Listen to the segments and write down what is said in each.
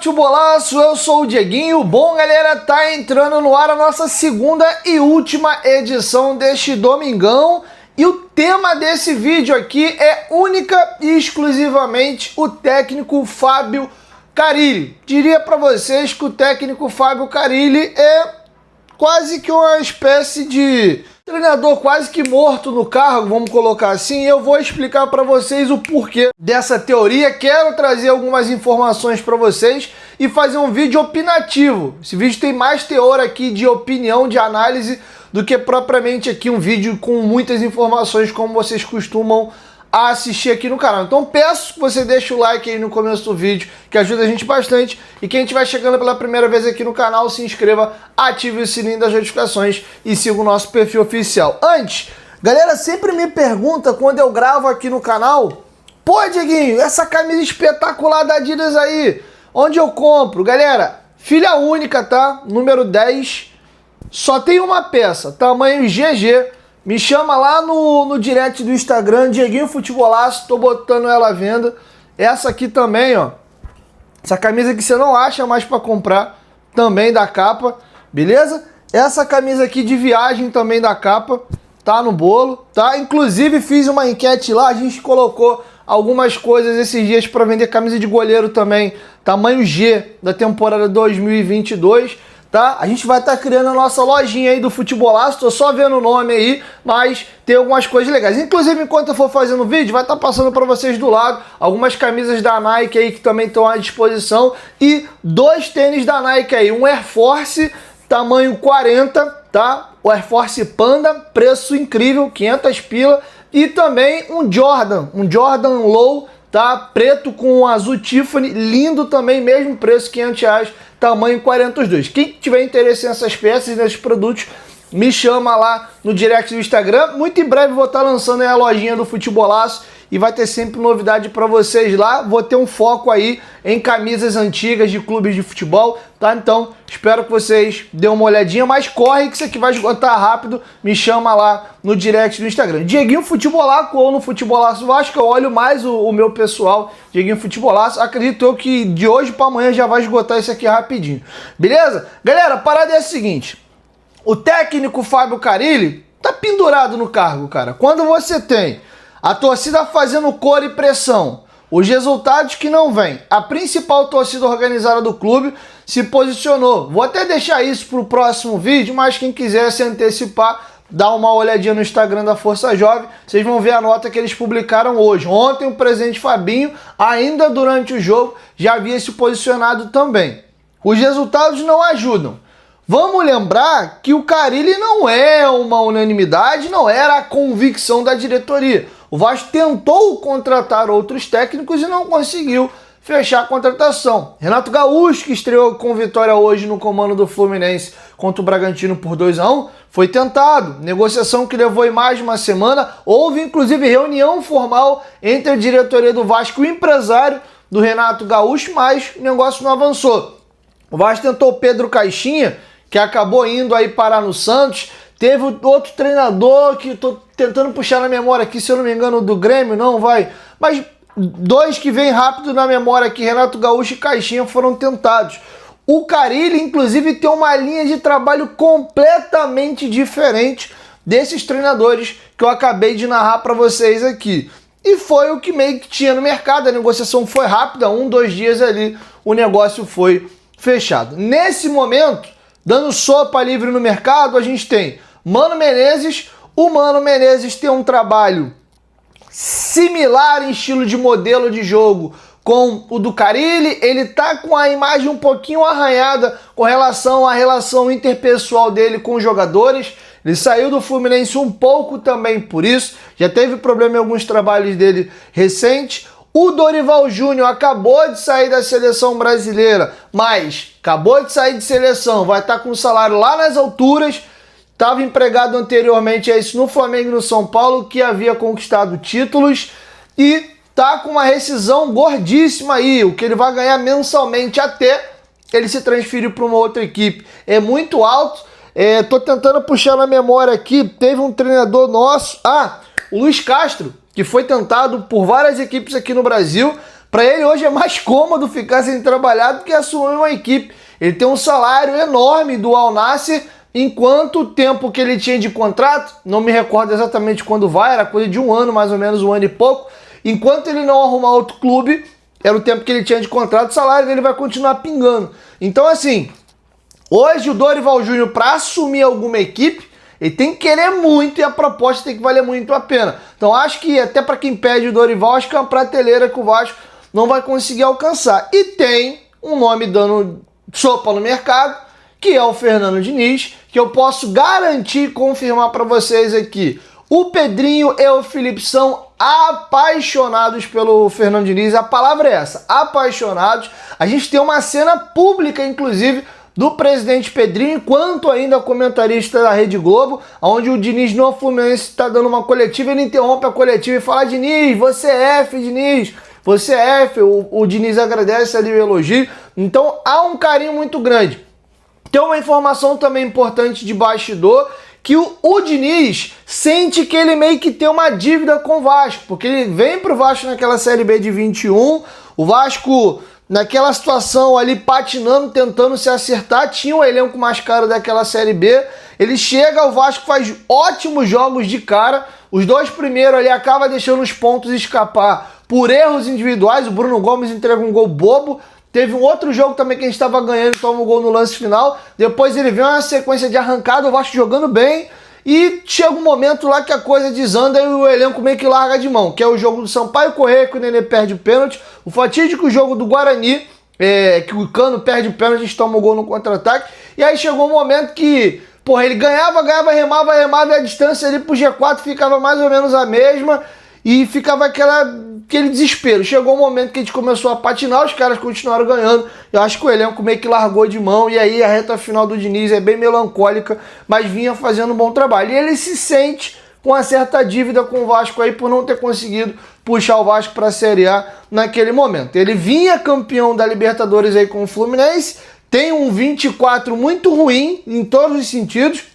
Futebolaço, eu sou o Dieguinho. Bom, galera, tá entrando no ar a nossa segunda e última edição deste domingão. E o tema desse vídeo aqui é única e exclusivamente o técnico Fábio Carille. Diria para vocês que o técnico Fábio Carille é quase que uma espécie de treinador quase que morto no cargo, vamos colocar assim. Eu vou explicar para vocês o porquê dessa teoria. Quero trazer algumas informações para vocês e fazer um vídeo opinativo. Esse vídeo tem mais teor aqui de opinião, de análise, do que propriamente aqui um vídeo com muitas informações como vocês costumam assistir aqui no canal. Então peço que você deixe o like aí no começo do vídeo, que ajuda a gente bastante. E quem estiver chegando pela primeira vez aqui no canal, se inscreva, ative o sininho das notificações e siga o nosso perfil oficial. Antes, galera sempre me pergunta quando eu gravo aqui no canal: pô, Dieguinho, essa camisa espetacular da Adidas aí, onde eu compro? Galera, filha única, tá? Número 10, só tem uma peça, tamanho GG. Me chama lá no direct do Instagram, Dieguinho Futebolaço, tô botando ela à venda. Essa aqui também, ó. Essa camisa que você não acha mais pra comprar, também da capa, beleza? Essa camisa aqui de viagem também da capa, tá no bolo, tá? Inclusive fiz uma enquete lá, a gente colocou algumas coisas esses dias pra vender, camisa de goleiro também, tamanho G, da temporada 2022. Tá? A gente vai estar criando a nossa lojinha aí do Futebolaço, tô só vendo o nome aí, mas tem algumas coisas legais. Inclusive, enquanto eu for fazendo o vídeo, vai estar passando para vocês do lado algumas camisas da Nike aí que também estão à disposição e dois tênis da Nike aí, um Air Force tamanho 40, tá? O Air Force Panda, preço incrível, 500 pila, e também um Jordan Low, tá? Preto com azul Tiffany, lindo também, mesmo preço, 500 reais, tamanho 42. Quem tiver interesse nessas peças e nesses produtos, me chama lá no direct do Instagram. Muito em breve vou estar lançando aí a lojinha do Futebolaço e vai ter sempre novidade para vocês lá. Vou ter um foco aí em camisas antigas de clubes de futebol, tá? Então, espero que vocês dêem uma olhadinha, mas corre que isso aqui vai esgotar rápido. Me chama lá no direct do Instagram. Dieguinho Futebolaço ou no Futebolaço Vasco, eu olho mais o meu pessoal, Dieguinho Futebolaço. Acredito eu que de hoje para amanhã já vai esgotar isso aqui rapidinho. Beleza? Galera, a parada é a seguinte: o técnico Fábio Carille tá pendurado no cargo, cara. Quando você tem a torcida fazendo cor e pressão, os resultados que não vêm, a principal torcida organizada do clube se posicionou. Vou até deixar isso para o próximo vídeo, mas quem quiser se antecipar, dá uma olhadinha no Instagram da Força Jovem, vocês vão ver a nota que eles publicaram hoje. Ontem o presidente Fabinho, ainda durante o jogo, já havia se posicionado também. Os resultados não ajudam. Vamos lembrar que o Carille não é uma unanimidade, não era a convicção da diretoria. O Vasco tentou contratar outros técnicos e não conseguiu fechar a contratação. Renato Gaúcho, que estreou com vitória hoje no comando do Fluminense contra o Bragantino por 2-1, foi tentado. Negociação que levou em mais de uma semana. Houve inclusive reunião formal entre a diretoria do Vasco e o empresário do Renato Gaúcho, mas o negócio não avançou. O Vasco tentou o Pedro Caixinha, que acabou indo aí parar no Santos. Teve outro treinador que tô tentando puxar na memória aqui, se eu não me engano, do Grêmio, não vai. Mas dois que vêm rápido na memória aqui, Renato Gaúcho e Caixinha, foram tentados. O Carille, inclusive, tem uma linha de trabalho completamente diferente desses treinadores que eu acabei de narrar para vocês aqui. E foi o que meio que tinha no mercado, a negociação foi rápida, 1-2 dias ali, o negócio foi fechado. Nesse momento, dando sopa livre no mercado, a gente tem Mano Menezes. O Mano Menezes tem um trabalho similar em estilo de modelo de jogo com o do Carille. Ele tá com a imagem um pouquinho arranhada com relação à relação interpessoal dele com os jogadores. Ele saiu do Fluminense um pouco também por isso, já teve problema em alguns trabalhos dele recentes. O Dorival Júnior acabou de sair da seleção brasileira, mas acabou de sair de seleção, vai estar com o salário lá nas alturas, estava empregado anteriormente a isso no Flamengo e no São Paulo, que havia conquistado títulos, e tá com uma rescisão gordíssima aí, o que ele vai ganhar mensalmente até ele se transferir para uma outra equipe. É muito alto. Tô tentando puxar na memória aqui, teve um treinador nosso, o Luiz Castro, que foi tentado por várias equipes aqui no Brasil, Para ele hoje é mais cômodo ficar sem trabalhar do que assumir uma equipe. Ele tem um salário enorme do Al Nassr, enquanto o tempo que ele tinha de contrato, não me recordo exatamente quando vai, era coisa de um ano, mais ou menos, um ano e pouco, enquanto ele não arrumar outro clube, era o tempo que ele tinha de contrato, o salário dele vai continuar pingando. Então, assim, hoje o Dorival Júnior, para assumir alguma equipe, ele tem que querer muito e a proposta tem que valer muito a pena. Então, acho que até para quem pede o Dorival, acho que é uma prateleira que o Vasco não vai conseguir alcançar. E tem um nome dando sopa no mercado, que é o Fernando Diniz, que eu posso garantir e confirmar para vocês aqui. O Pedrinho e o Felipe são apaixonados pelo Fernando Diniz, a palavra é essa, apaixonados. A gente tem uma cena pública, inclusive, do presidente Pedrinho, enquanto ainda comentarista da Rede Globo, onde o Diniz no Fluminense está dando uma coletiva, ele interrompe a coletiva e fala: Diniz, você é F, Diniz, você é F. O Diniz agradece ali o elogio. Então há um carinho muito grande. Tem uma informação também importante de bastidor, que o Diniz sente que ele meio que tem uma dívida com o Vasco, porque ele vem pro Vasco naquela Série B de 21, o Vasco naquela situação ali patinando, tentando se acertar, tinha o elenco mais caro daquela Série B, ele chega, o Vasco faz ótimos jogos de cara, os dois primeiros ali acaba deixando os pontos escapar por erros individuais, o Bruno Gomes entrega um gol bobo. Teve um outro jogo também que a gente estava ganhando e toma um gol no lance final. Depois ele vem uma sequência de arrancada, o Vasco jogando bem. E chega um momento lá que a coisa desanda e o elenco meio que larga de mão. Que é o jogo do Sampaio Corrêa, que o Nenê perde o pênalti. O fatídico jogo do Guarani, que o Cano perde o pênalti, a gente toma o gol no contra-ataque. E aí chegou um momento que, porra, ele ganhava, remava, e a distância ali pro G4 ficava mais ou menos a mesma. E ficava aquele desespero. Chegou um momento que a gente começou a patinar, os caras continuaram ganhando. Eu acho que o elenco meio que largou de mão. E aí a reta final do Diniz é bem melancólica, mas vinha fazendo um bom trabalho. E ele se sente com uma certa dívida com o Vasco aí por não ter conseguido puxar o Vasco para a Série A naquele momento. Ele vinha campeão da Libertadores aí com o Fluminense, tem um 24 muito ruim em todos os sentidos.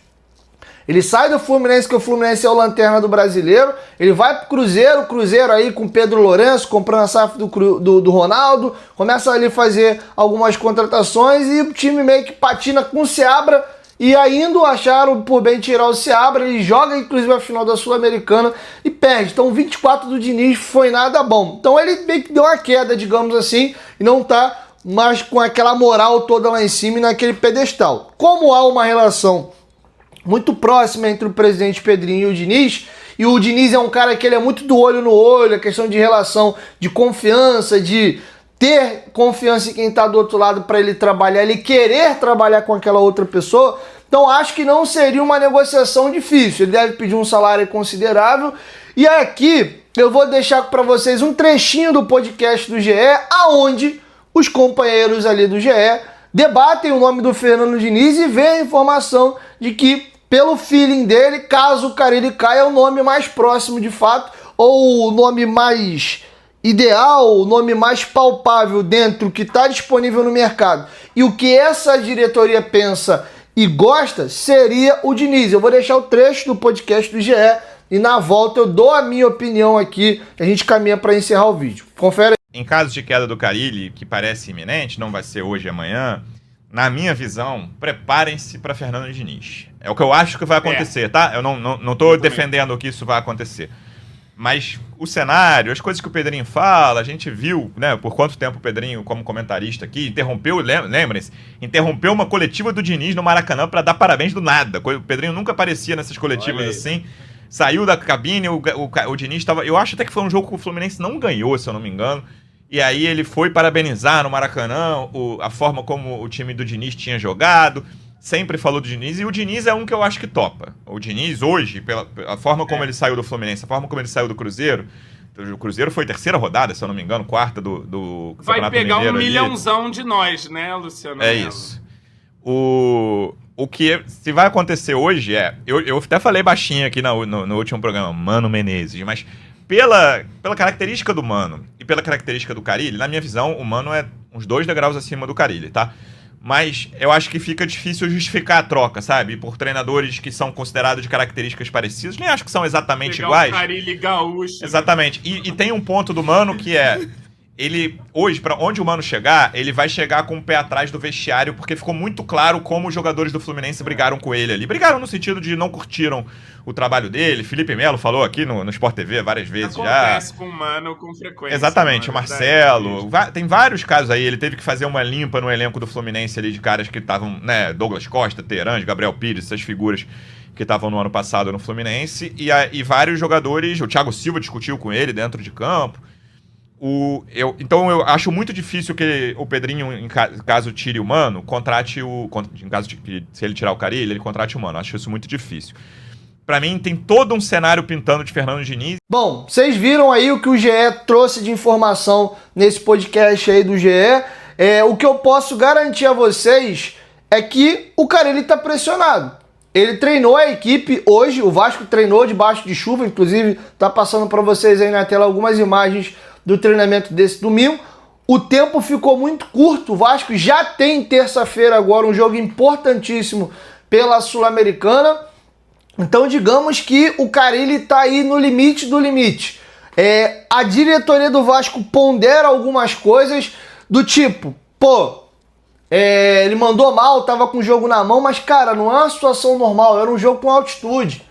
Ele sai do Fluminense, que o Fluminense é o lanterna do brasileiro. Ele vai pro Cruzeiro, o Cruzeiro aí com Pedro Lourenço, comprando a SAF do Ronaldo. Começa ali a fazer algumas contratações e o time meio que patina com o Seabra. E ainda acharam por bem tirar o Seabra. Ele joga inclusive a final da Sul-Americana e perde. Então o 24 do Diniz foi nada bom. Então ele meio que deu uma queda, digamos assim, e não tá mais com aquela moral toda lá em cima e naquele pedestal. Como há uma relação muito próxima entre o presidente Pedrinho e o Diniz é um cara que ele é muito do olho no olho, a questão de relação, de confiança, de ter confiança em quem está do outro lado para ele trabalhar, ele querer trabalhar com aquela outra pessoa. Então acho que não seria uma negociação difícil, ele deve pedir um salário considerável. E aqui eu vou deixar para vocês um trechinho do podcast do GE, aonde os companheiros ali do GE debatem o nome do Fernando Diniz e vê a informação de que, pelo feeling dele, caso o Carille caia, é o nome mais próximo de fato, ou o nome mais ideal, o nome mais palpável dentro que está disponível no mercado. E o que essa diretoria pensa e gosta seria o Diniz. Eu vou deixar o trecho do podcast do GE e na volta eu dou a minha opinião aqui, a gente caminha para encerrar o vídeo. Confere aí. Em caso de queda do Carille, que parece iminente, não vai ser hoje e amanhã, na minha visão, preparem-se para Fernando Diniz. É o que eu acho que vai acontecer, tá? Eu não tô defendendo que isso vai acontecer. Mas o cenário, as coisas que o Pedrinho fala, a gente viu, né, por quanto tempo o Pedrinho, como comentarista aqui, lembrem-se, interrompeu uma coletiva do Diniz no Maracanã para dar parabéns do nada. O Pedrinho nunca aparecia nessas coletivas assim. Saiu da cabine, o Diniz estava... Eu acho até que foi um jogo que o Fluminense não ganhou, se eu não me engano. E aí ele foi parabenizar no Maracanã a forma como o time do Diniz tinha jogado. Sempre falou do Diniz. E o Diniz é um que eu acho que topa. O Diniz hoje, pela forma como ele saiu do Fluminense, a forma como ele saiu do Cruzeiro... O Cruzeiro foi terceira rodada, se eu não me engano, quarta do Campeonato Mineiro. Vai pegar um milhãozão de nós, né, Luciano? É isso. O que se vai acontecer hoje eu até falei baixinho aqui no último programa, Mano Menezes, mas pela característica do Mano e pela característica do Carille, na minha visão, o Mano é uns 2 degraus acima do Carille, tá? Mas eu acho que fica difícil justificar a troca, sabe? Por treinadores que são considerados de características parecidas, nem acho que são exatamente iguais. O Carille gaúcho. Exatamente. E tem um ponto do Mano que é... ele, hoje, pra onde o Mano chegar, ele vai chegar com o pé atrás do vestiário, porque ficou muito claro como os jogadores do Fluminense brigaram com ele ali. Brigaram no sentido de não curtiram o trabalho dele. Felipe Melo falou aqui no Sport TV várias vezes já. Acontece com o Mano com frequência. Exatamente, o Mano, Marcelo. Tem vários casos aí. Ele teve que fazer uma limpa no elenco do Fluminense ali de caras que estavam, né, Douglas Costa, Terãs, Gabriel Pires, essas figuras que estavam no ano passado no Fluminense. E vários jogadores, o Thiago Silva discutiu com ele dentro de campo. Então eu acho muito difícil que o Pedrinho, caso tire o Mano, contrate em caso de que, se ele tirar o Carille, ele contrate o Mano. Acho isso muito difícil. Pra mim, tem todo um cenário pintando de Fernando Diniz. Bom, vocês viram aí o que o GE trouxe de informação nesse podcast aí do GE. O que eu posso garantir a vocês é que o Carille tá pressionado. Ele treinou a equipe hoje, o Vasco treinou debaixo de chuva, inclusive tá passando para vocês aí na tela algumas imagens do treinamento desse domingo. O tempo ficou muito curto, o Vasco já tem terça-feira agora um jogo importantíssimo pela Sul-Americana. Então digamos que o Carille tá aí no limite do limite. A diretoria do Vasco pondera algumas coisas do tipo, ele mandou mal, tava com o jogo na mão, mas cara, não é uma situação normal, era um jogo com altitude.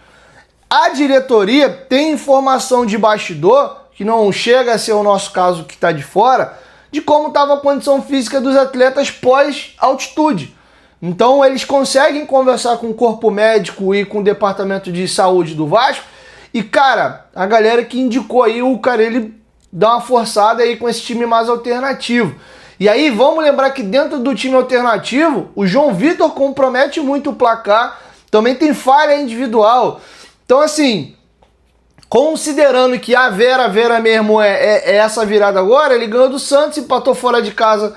A diretoria tem informação de bastidor, que não chega a ser o nosso caso que está de fora, de como estava a condição física dos atletas pós-altitude. Então eles conseguem conversar com o corpo médico e com o departamento de saúde do Vasco, e cara, a galera que indicou aí o Carille dá uma forçada aí com esse time mais alternativo. E aí vamos lembrar que dentro do time alternativo, o João Vitor compromete muito o placar, também tem falha individual. Então assim, considerando que a Vera mesmo é essa virada agora, ele ganhou do Santos, empatou fora de casa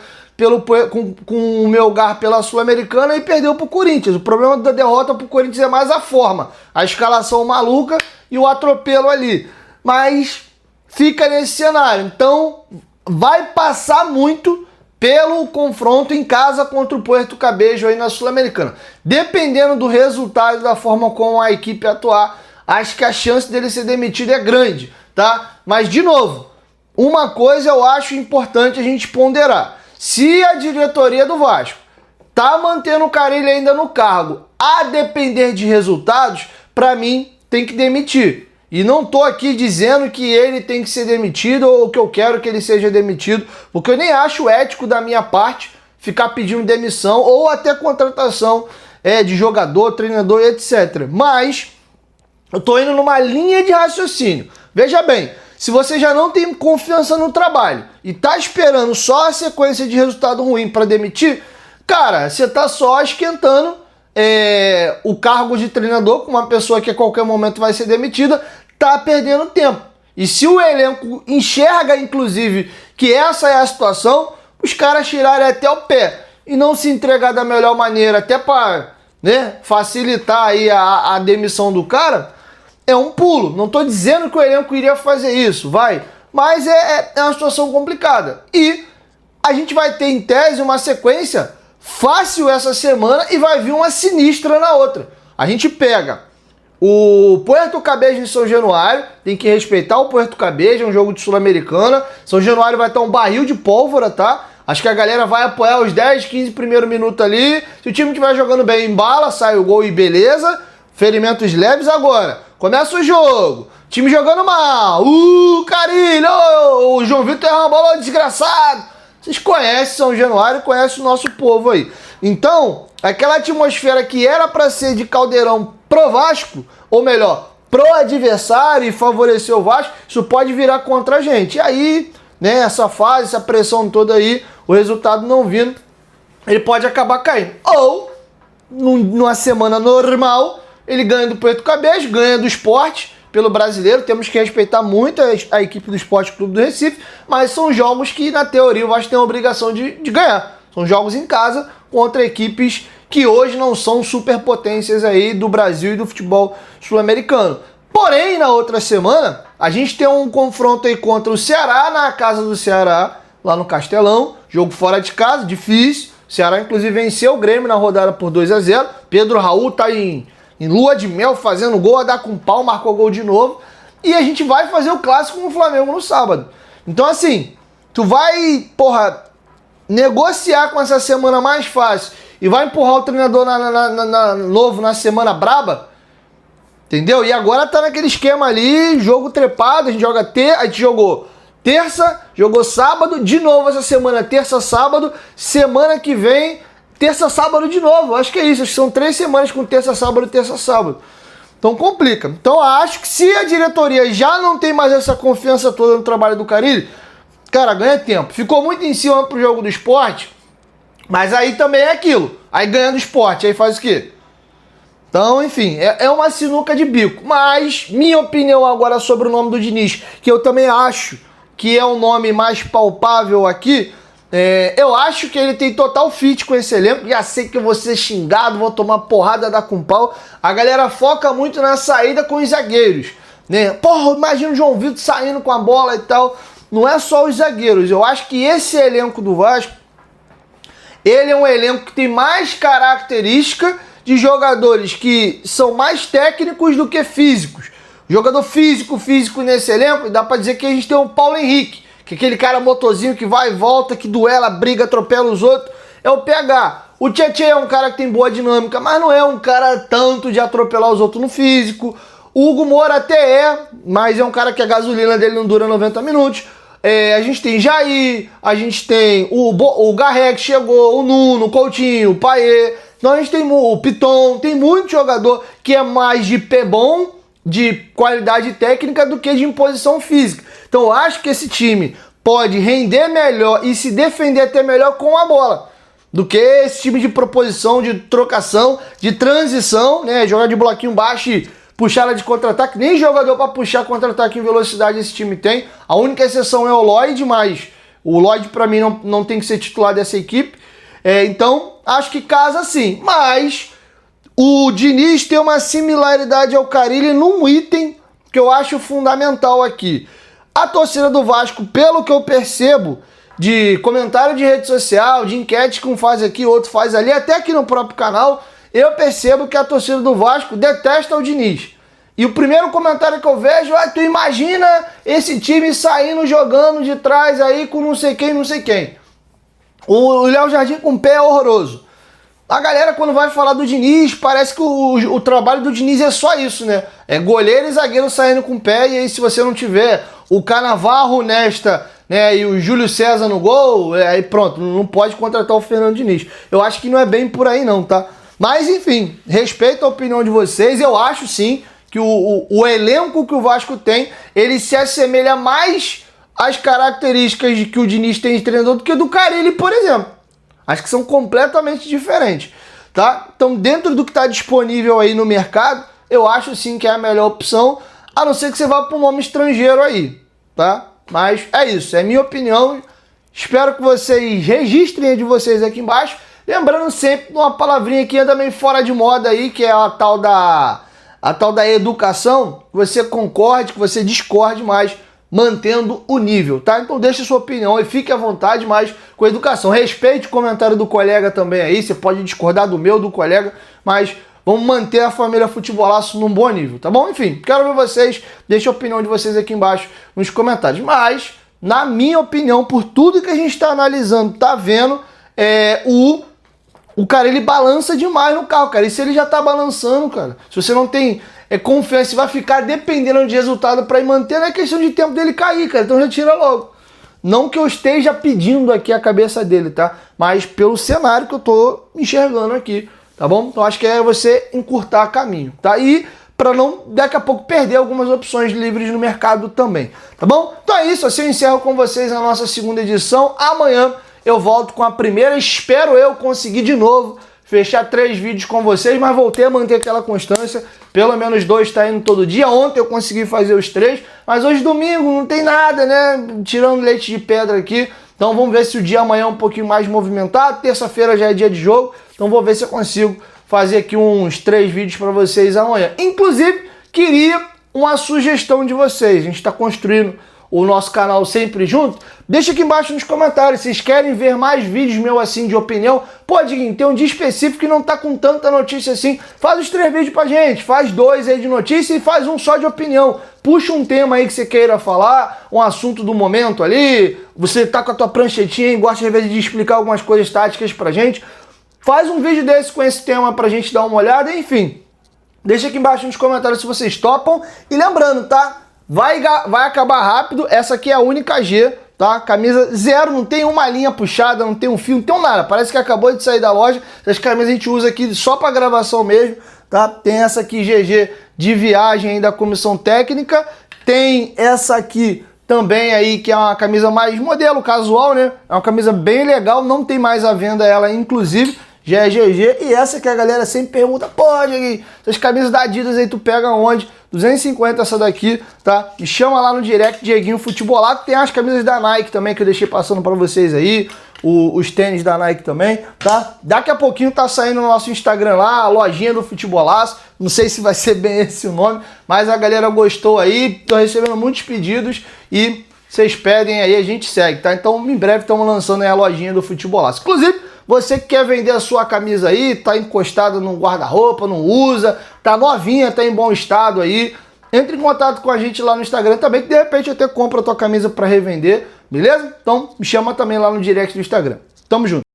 com o Melgar pela Sul-Americana e perdeu pro Corinthians. O problema da derrota pro Corinthians é mais a forma, a escalação maluca e o atropelo ali. Mas fica nesse cenário. Então vai passar muito pelo confronto em casa contra o Puerto Cabello aí na Sul-Americana. Dependendo do resultado e da forma como a equipe atuar, acho que a chance dele ser demitido é grande, tá? Mas, de novo, uma coisa eu acho importante a gente ponderar. Se a diretoria do Vasco tá mantendo o Carille ainda no cargo, a depender de resultados, pra mim, tem que demitir. E não tô aqui dizendo que ele tem que ser demitido ou que eu quero que ele seja demitido, porque eu nem acho ético da minha parte ficar pedindo demissão ou até contratação de jogador, treinador e etc. Mas eu tô indo numa linha de raciocínio. Veja bem, se você já não tem confiança no trabalho e tá esperando só a sequência de resultado ruim para demitir, cara, você tá só esquentando o cargo de treinador com uma pessoa que a qualquer momento vai ser demitida, tá perdendo tempo. E se o elenco enxerga, inclusive, que essa é a situação, os caras tirarem até o pé e não se entregar da melhor maneira, até para, né, facilitar aí a demissão do cara, é um pulo. Não tô dizendo que o elenco iria fazer isso, mas é uma situação complicada. E a gente vai ter, em tese, uma sequência fácil essa semana e vai vir uma sinistra na outra. A gente pega o Puerto Cabello em São Januário, tem que respeitar o Puerto Cabello, é um jogo de Sul-Americana. São Januário vai estar um barril de pólvora, tá? Acho que a galera vai apoiar os 10, 15 primeiros minutos ali. Se o time estiver jogando bem, embala, sai o gol e beleza. Ferimentos leves agora. Começa o jogo. Time jogando mal. Carille, o João Vitor é uma bola desgraçado. Vocês conhecem São Januário, conhecem o nosso povo aí. Então, aquela atmosfera que era para ser de caldeirão pro Vasco, ou melhor, pro adversário e favorecer o Vasco, isso pode virar contra a gente. E aí, né, essa fase, essa pressão toda aí, o resultado não vindo, ele pode acabar caindo. Ou, numa semana normal, ele ganha do Puerto Cabello, ganha do Sport pelo Brasileiro. Temos que respeitar muito a equipe do Sport Clube do Recife, mas são jogos que, na teoria, o Vasco tem a obrigação de ganhar. São jogos em casa contra equipes que hoje não são superpotências aí do Brasil e do futebol sul-americano. Porém, na outra semana, a gente tem um confronto aí contra o Ceará, na casa do Ceará, lá no Castelão. Jogo fora de casa, difícil. O Ceará, inclusive, venceu o Grêmio na rodada por 2-0. Pedro Raul tá em lua de mel, fazendo gol, a dar com pau, marcou gol de novo. E a gente vai fazer o clássico com o Flamengo no sábado. Então, assim, Tu vai, porra, negociar com essa semana mais fácil e vai empurrar o treinador novo na semana braba, entendeu? E agora tá naquele esquema ali, jogo trepado, a gente jogou terça, jogou sábado, de novo essa semana, terça, sábado, semana que vem, terça, sábado de novo. Acho que é isso, acho que são 3 semanas com terça, sábado. Então complica. Então acho que se a diretoria já não tem mais essa confiança toda no trabalho do Carille, cara, ganha tempo. Ficou muito em cima pro jogo do Sport, mas aí também é aquilo. Aí ganha do Sport, aí faz o quê? Então, enfim, é uma sinuca de bico. Mas, minha opinião agora sobre o nome do Diniz, que eu também acho que é o nome mais palpável aqui, eu acho que ele tem total fit com esse elenco. Já sei que eu vou ser xingado, vou tomar porrada da com pau. A galera foca muito na saída com os zagueiros, né? Porra, imagina o João Vitor saindo com a bola e tal. Não é só os zagueiros. Eu acho que esse elenco do Vasco, ele é um elenco que tem mais característica de jogadores que são mais técnicos do que físicos. Jogador físico nesse elenco, dá pra dizer que a gente tem o Paulo Henrique, que é aquele cara motorzinho que vai e volta, que duela, briga, atropela os outros, é o PH. O Tietê é um cara que tem boa dinâmica, mas não é um cara tanto de atropelar os outros no físico. O Hugo Moura até mas é um cara que a gasolina dele não dura 90 minutos. A gente tem Jair, a gente tem o Garré que chegou, o Nuno, o Coutinho, o Payet. Então a gente tem o Piton, tem muito jogador que é mais de pé bom, de qualidade técnica, do que de imposição física. Então eu acho que esse time pode render melhor e se defender até melhor com a bola do que esse time de proposição, de trocação, de transição, né? Jogar de bloquinho baixo e puxar ela de contra-ataque. Nem jogador para puxar contra-ataque em velocidade esse time tem. A única exceção é o Lloyd, mas o Lloyd para mim não tem que ser titular dessa equipe. Então acho que casa sim. Mas o Diniz tem uma similaridade ao Carille num item que eu acho fundamental aqui. A torcida do Vasco, pelo que eu percebo de comentário de rede social, de enquete que um faz aqui, outro faz ali, até aqui no próprio canal, eu percebo que a torcida do Vasco detesta o Diniz. E o primeiro comentário que eu vejo é: tu imagina esse time saindo jogando de trás aí com não sei quem. O Léo Jardim com o pé é horroroso. A galera, quando vai falar do Diniz, parece que o trabalho do Diniz é só isso, né? É goleiro e zagueiro saindo com o pé, e aí se você não tiver o Canavarro, Nesta, né, e o Júlio César no gol, aí pronto, não pode contratar o Fernando Diniz. Eu acho que não é bem por aí não, tá? Mas enfim, respeito a opinião de vocês. Eu acho sim que o elenco que o Vasco tem, ele se assemelha mais às características que o Diniz tem de treinador do que do Carille, por exemplo. Acho que são completamente diferentes, tá? Então, dentro do que está disponível aí no mercado, eu acho sim que é a melhor opção, a não ser que você vá para um nome estrangeiro aí, tá? Mas é isso, é minha opinião. Espero que vocês registrem a de vocês aqui embaixo. Lembrando sempre de uma palavrinha que anda meio fora de moda aí, que é a tal da educação. Que você concorde, que você discorde, mas mantendo o nível, tá? Então deixe sua opinião e fique à vontade, mas com educação. Respeite o comentário do colega também aí, você pode discordar do meu, do colega, mas vamos manter a família Futebolaço num bom nível, tá bom? Enfim, quero ver vocês, deixe a opinião de vocês aqui embaixo nos comentários. Mas, na minha opinião, por tudo que a gente está analisando, tá vendo, o cara, ele balança demais no carro, cara. E se ele já tá balançando, cara, se você não tem confiança, vai ficar dependendo de resultado para ir manter, não é questão de tempo dele cair, cara. Então já tira logo. Não que eu esteja pedindo aqui a cabeça dele, tá? Mas pelo cenário que eu tô enxergando aqui, tá bom? Então acho que é você encurtar caminho, tá? E para não, daqui a pouco, perder algumas opções livres no mercado também, tá bom? Então é isso, assim eu encerro com vocês a nossa segunda edição. Amanhã eu volto com a primeira, espero eu conseguir de novo fechar 3 vídeos com vocês, mas voltei a manter aquela constância, pelo menos 2 tá indo todo dia. Ontem eu consegui fazer os 3, mas hoje domingo não tem nada, né, tirando leite de pedra aqui. Então vamos ver se o dia amanhã é um pouquinho mais movimentado. Terça-feira já é dia de jogo, então vou ver se eu consigo fazer aqui uns 3 vídeos para vocês amanhã. Inclusive, queria uma sugestão de vocês. A gente está construindo o nosso canal sempre junto. Deixa aqui embaixo nos comentários, vocês querem ver mais vídeos meus assim de opinião? Pô, Diguinho, tem um dia específico que não tá com tanta notícia assim. Faz os 3 vídeos pra gente, faz 2 aí de notícia e faz um só de opinião. puxa um tema aí que você queira falar, um assunto do momento ali, você tá com a tua pranchetinha e gosta às vezes de explicar algumas coisas táticas pra gente, faz um vídeo desse com esse tema pra gente dar uma olhada, enfim. Deixa aqui embaixo nos comentários se vocês topam. E lembrando, tá? Vai acabar rápido, essa aqui é a única G, tá? Camisa zero, não tem uma linha puxada, não tem um fio, não tem nada. Parece que acabou de sair da loja. Essas camisas a gente usa aqui só pra gravação mesmo, tá? Tem essa aqui GG de viagem aí da comissão técnica. Tem essa aqui também aí, que é uma camisa mais modelo, casual, né? É uma camisa bem legal, não tem mais à venda ela, inclusive. Já é GG, e essa que a galera sempre pergunta, pô, Dieguinho, essas camisas da Adidas aí tu pega onde? 250 essa daqui, tá? Me chama lá no direct, Dieguinho Futebolado, tem as camisas da Nike também, que eu deixei passando pra vocês aí, os tênis da Nike também, tá? Daqui a pouquinho tá saindo no nosso Instagram lá, a lojinha do Futebolaço, não sei se vai ser bem esse o nome, mas a galera gostou aí, tô recebendo muitos pedidos e vocês pedem aí, a gente segue, tá? Então, em breve estamos lançando aí a lojinha do Futebolaço. Inclusive, você que quer vender a sua camisa aí, tá encostada no guarda-roupa, não usa, tá novinha, tá em bom estado aí, entre em contato com a gente lá no Instagram também, que de repente eu até compro a tua camisa para revender, beleza? Então me chama também lá no direct do Instagram. Tamo junto.